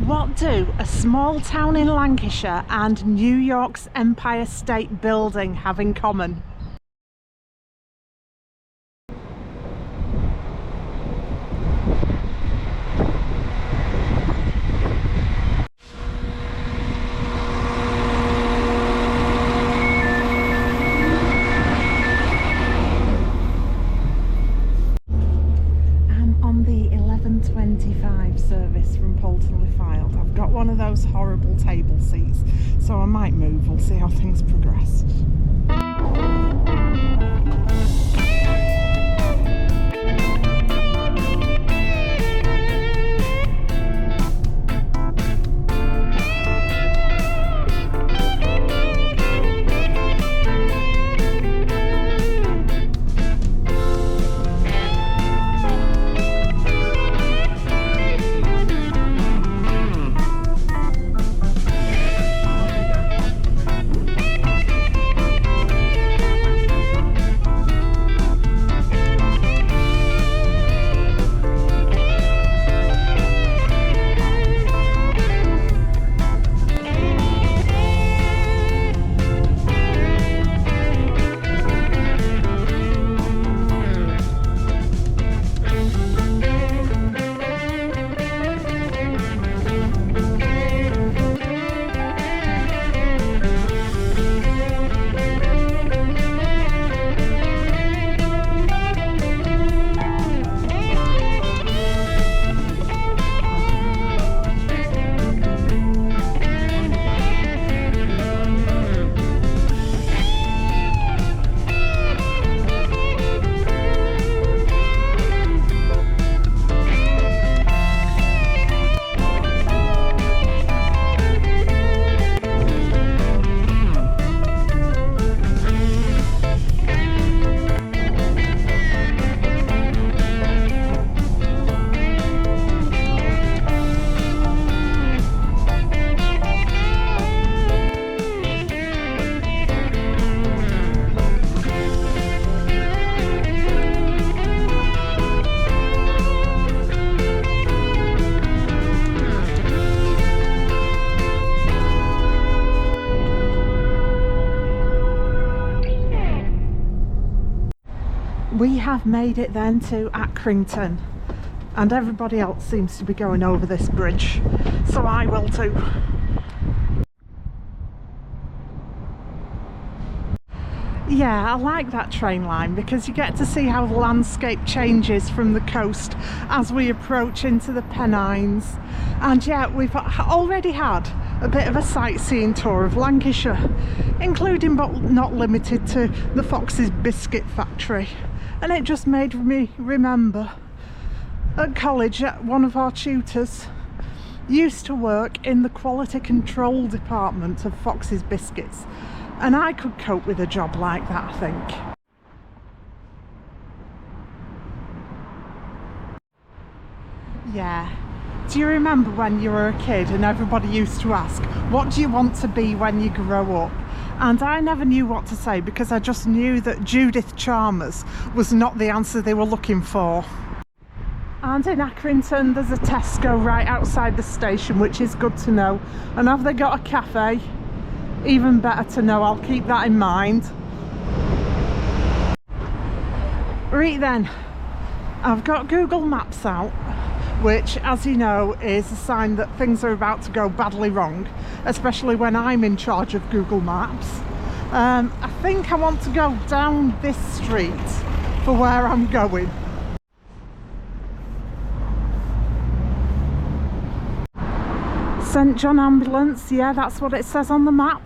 What do a small town in Lancashire and New York's Empire State Building have in common? Service from Poulton-le-Fylde. I've got one of those horrible table seats, so I might move. We'll see how things progress. We have made it then to Accrington, and everybody else seems to be going over this bridge, so I will too. Yeah, I like that train line because you get to see how the landscape changes from the coast as we approach into the Pennines. And yeah, we've already had a bit of a sightseeing tour of Lancashire, including but not limited to the Fox's Biscuit Factory. And it just made me remember at college, one of our tutors used to work in the quality control department of Fox's Biscuits, and I could cope with a job like that, I think. Yeah. Do you remember when you were a kid and everybody used to ask, what do you want to be when you grow up? And I never knew what to say because I just knew that Judith Chalmers was not the answer they were looking for. And in Accrington there's a Tesco right outside the station, which is good to know. And have they got a cafe? Even better to know, I'll keep that in mind. Right then, I've got Google Maps out, which, as you know, is a sign that things are about to go badly wrong, especially when I'm in charge of Google Maps. I think I want to go down this street for where I'm going. St John Ambulance, yeah, that's what it says on the map.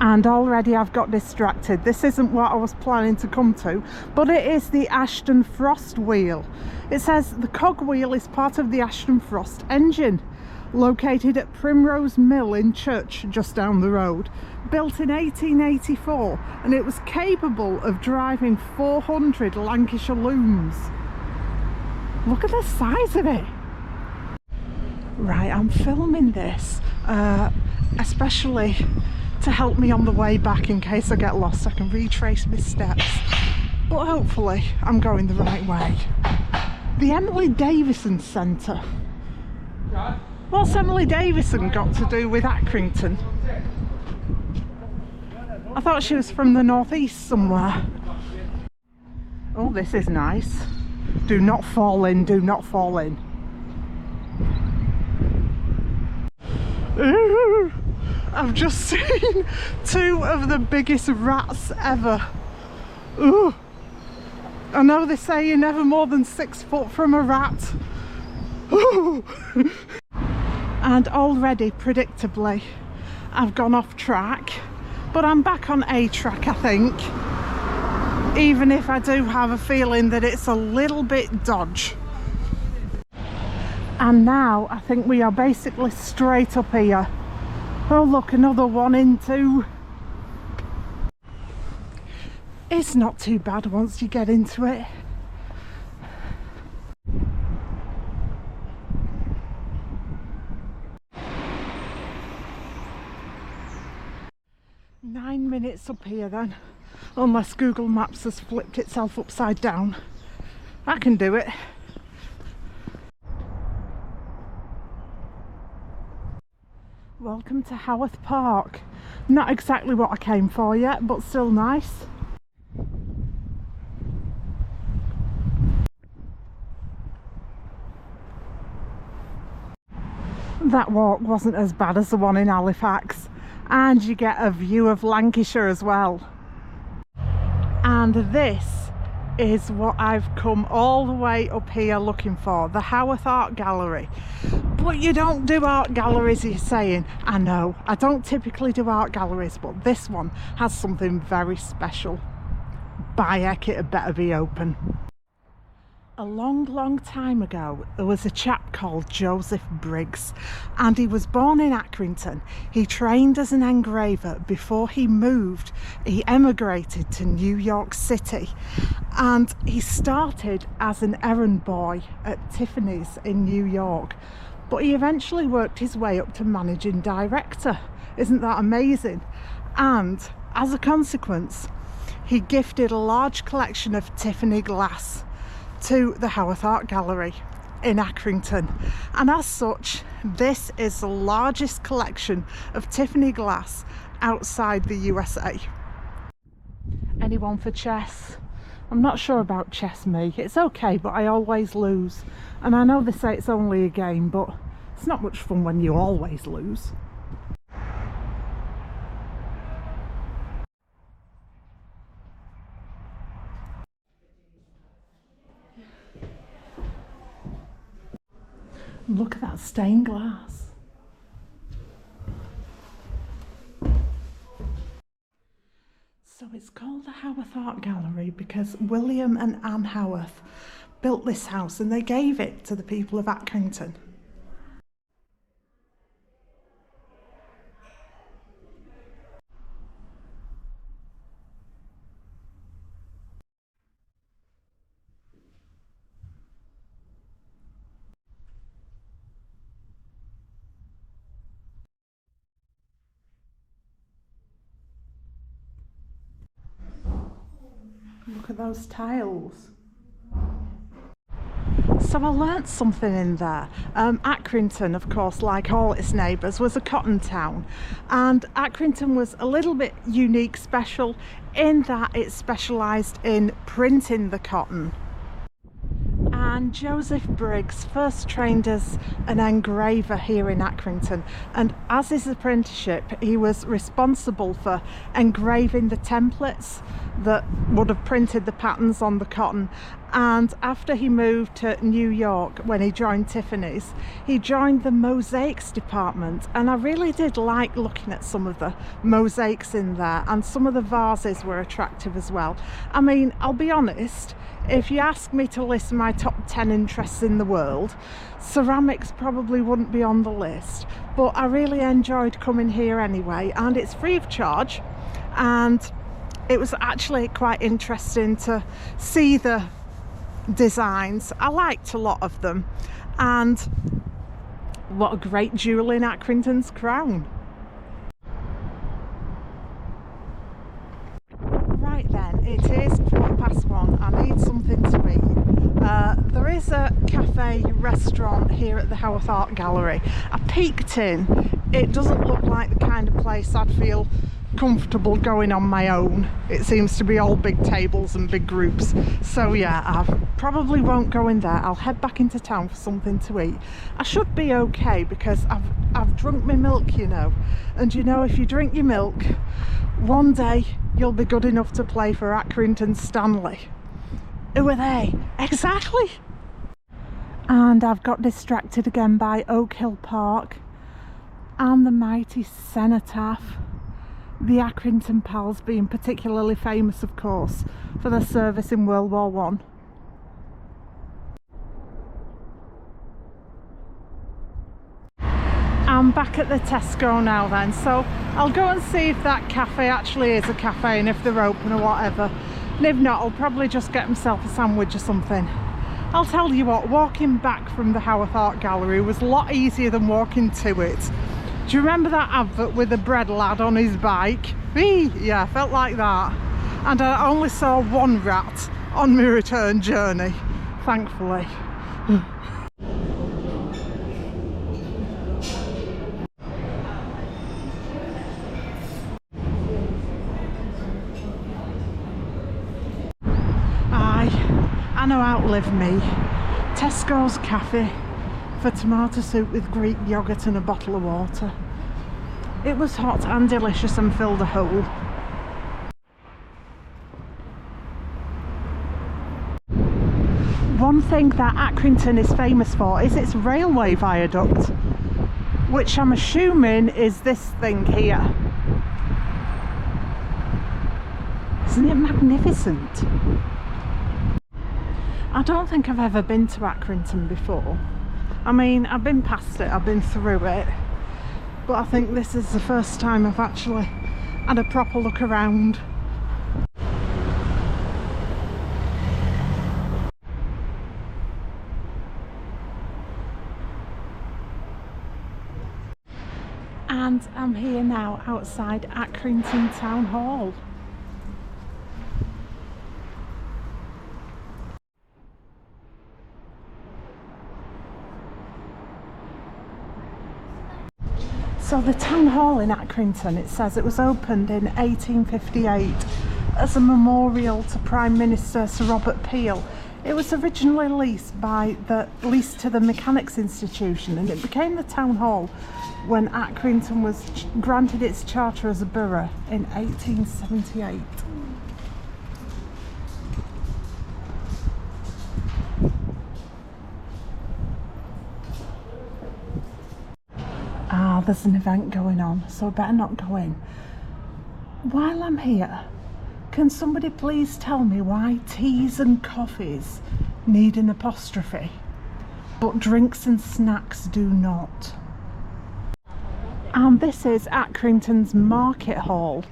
And already I've got distracted. This isn't what I was planning to come to, but it is the Ashton Frost wheel. It says the cogwheel is part of the Ashton Frost engine, located at Primrose Mill in Church, just down the road. Built in 1884, and it was capable of driving 400 Lancashire looms. Look at the size of it. Right, I'm filming this, especially to help me on the way back in case I get lost. I can retrace my steps, but hopefully I'm going the right way. The Emily Davison Centre. What's Emily Davison got to do with Accrington? I thought she was from the northeast somewhere. Oh, this is nice. Do not fall in, do not fall in. Ooh, I've just seen two of the biggest rats ever. Ooh. I know they say you're never more than 6 foot from a rat. Ooh. And already, predictably, I've gone off track, but I'm back on A track, I think, even if I do have a feeling that it's a little bit dodge. And now I think we are basically straight up here. Oh look, another one into. It's not too bad once you get into it. Nine minutes up here then, unless Google Maps has flipped itself upside down. I can do it. Welcome to Haworth Park. Not exactly what I came for yet, but still nice. That walk wasn't as bad as the one in Halifax, and you get a view of Lancashire as well. And this is what I've come all the way up here looking for, the Haworth Art Gallery. But you don't do art galleries, you're saying. I know, I don't typically do art galleries, but this one has something very special. By heck, it had better be open. A long time ago, there was a chap called Joseph Briggs, and he was born in Accrington. He trained as an engraver before he moved. He emigrated to New York City, and he started as an errand boy at Tiffany's in New York, but he eventually worked his way up to managing director. Isn't that amazing? And as a consequence, he gifted a large collection of Tiffany glass to the Haworth Art Gallery in Accrington, and as such this is the largest collection of Tiffany glass outside the USA. Anyone for chess? I'm not sure about chess, me. It's okay, but I always lose, and I know they say it's only a game, but it's not much fun when you always lose. Look at that stained glass. So it's called the Haworth Art Gallery because William and Anne Haworth built this house and they gave it to the people of Accrington. Look at those tiles. So I learnt something in there. Accrington, of course, like all its neighbours, was a cotton town, and Accrington was a little bit unique, special in that it specialised in printing the cotton. And Joseph Briggs first trained as an engraver here in Accrington, and as his apprenticeship he was responsible for engraving the templates that would have printed the patterns on the cotton. And after he moved to New York, when he joined Tiffany's, he joined the mosaics department, and I really did like looking at some of the mosaics in there, and some of the vases were attractive as well. I mean, I'll be honest, if you ask me to list my top 10 interests in the world, ceramics probably wouldn't be on the list, but I really enjoyed coming here anyway, and it's free of charge, and it was actually quite interesting to see the designs. I liked a lot of them, and what a great jewel in Accrington's crown. Right then, it is 1:15. I need something to eat. There is a cafe restaurant here at the Haworth Art Gallery. I peeked in. It doesn't look like the kind of place I'd feel comfortable going on my own. It seems to be all big tables and big groups. So yeah, I probably won't go in there. I'll head back into town for something to eat. I should be okay because I've drunk my milk, you know. And you know, if you drink your milk, one day you'll be good enough to play for Accrington Stanley. Who are they? Exactly! And I've got distracted again by Oak Hill Park and the mighty cenotaph. The Accrington Pals being particularly famous, of course, for their service in World War One. I'm back at the Tesco now then, so I'll go and see if that cafe actually is a cafe and if they're open or whatever. And if not, I'll probably just get myself a sandwich or something. I'll tell you what, walking back from the Haworth Art Gallery was a lot easier than walking to it. Do you remember that advert with the bread lad on his bike? Yeah, felt like that. And I only saw one rat on my return journey, thankfully. I know outlive me. Tesco's cafe for tomato soup with Greek yoghurt and a bottle of water. It was hot and delicious and filled a hole. One thing that Accrington is famous for is its railway viaduct, which I'm assuming is this thing here. Isn't it magnificent? I don't think I've ever been to Accrington before. I mean, I've been past it, I've been through it, but I think this is the first time I've actually had a proper look around. And I'm here now outside Accrington Town Hall. So the town hall in Accrington, it says it was opened in 1858 as a memorial to Prime Minister Sir Robert Peel. It was originally leased to the Mechanics Institution, and it became the town hall when Accrington was granted its charter as a borough in 1878. There's an event going on, so I better not go in. While I'm here, can somebody please tell me why teas and coffees need an apostrophe, but drinks and snacks do not? And this is Accrington's Market Hall,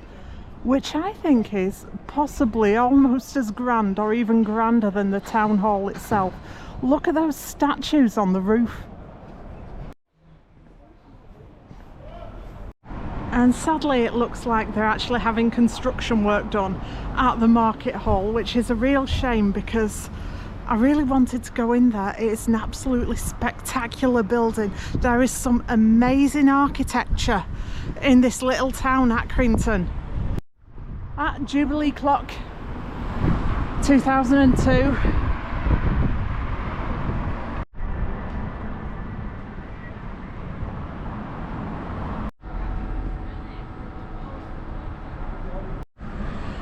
which I think is possibly almost as grand or even grander than the town hall itself. Look at those statues on the roof. And sadly it looks like they're actually having construction work done at the market hall, which is a real shame because I really wanted to go in there. It is an absolutely spectacular building. There is some amazing architecture in this little town, Accrington. At Jubilee Clock 2002.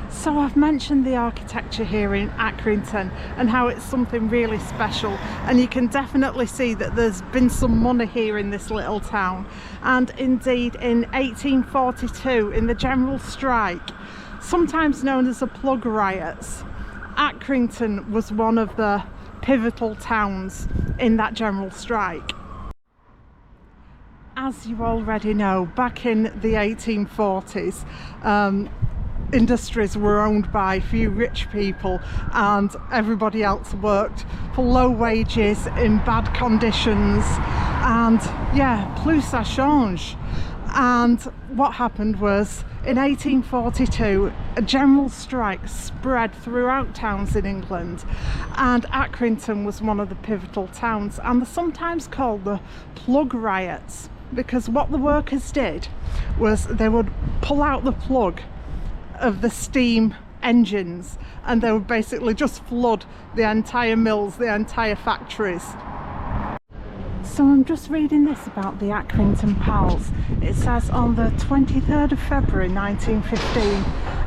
So I've mentioned the architecture here in Accrington and how it's something really special, and you can definitely see that there's been some money here in this little town. And indeed in 1842, in the general strike, sometimes known as the plug riots, Accrington was one of the pivotal towns in that general strike. As you already know, back in the 1840s, industries were owned by a few rich people and everybody else worked for low wages in bad conditions, and yeah, plus ça change. And what happened was, in 1842, a general strike spread throughout towns in England, and Accrington was one of the pivotal towns, and they're sometimes called the plug riots, because what the workers did was they would pull out the plug of the steam engines and they would basically just flood the entire mills, the entire factories. So I'm just reading this about the Accrington Pals. It says on the 23rd of February 1915,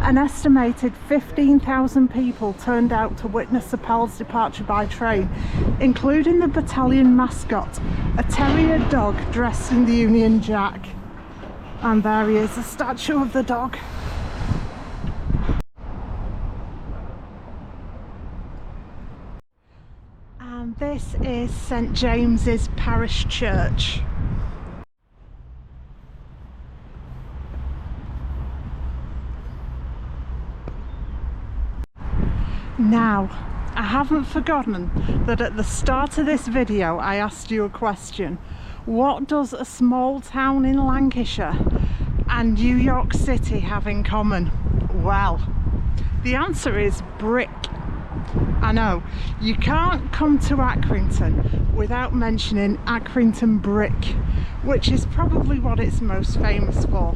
an estimated 15,000 people turned out to witness the Pals' departure by train, including the battalion mascot, a terrier dog dressed in the Union Jack. And there he is, a statue of the dog. And this is St James's Parish Church. Now, I haven't forgotten that at the start of this video I asked you a question. What does a small town in Lancashire and New York City have in common? Well, the answer is brick. I know, you can't come to Accrington without mentioning Accrington brick, which is probably what it's most famous for.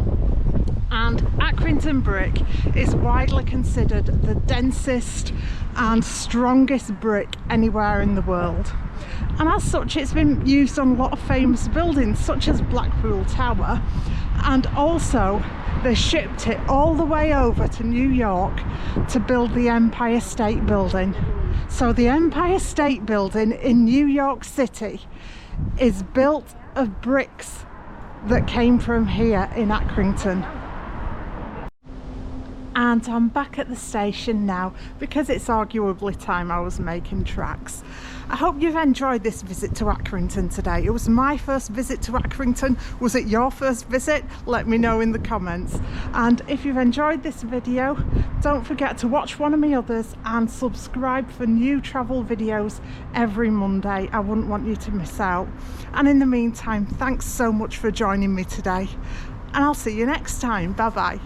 And Accrington brick is widely considered the densest and strongest brick anywhere in the world. And as such, it's been used on a lot of famous buildings such as Blackpool Tower, and also they shipped it all the way over to New York to build the Empire State Building. So the Empire State Building in New York City is built of bricks that came from here in Accrington. And I'm back at the station now because it's arguably time I was making tracks. I hope you've enjoyed this visit to Accrington today. It was my first visit to Accrington. Was it your first visit? Let me know in the comments. And if you've enjoyed this video, don't forget to watch one of my others and subscribe for new travel videos every Monday. I wouldn't want you to miss out. And in the meantime, thanks so much for joining me today. And I'll see you next time. Bye bye.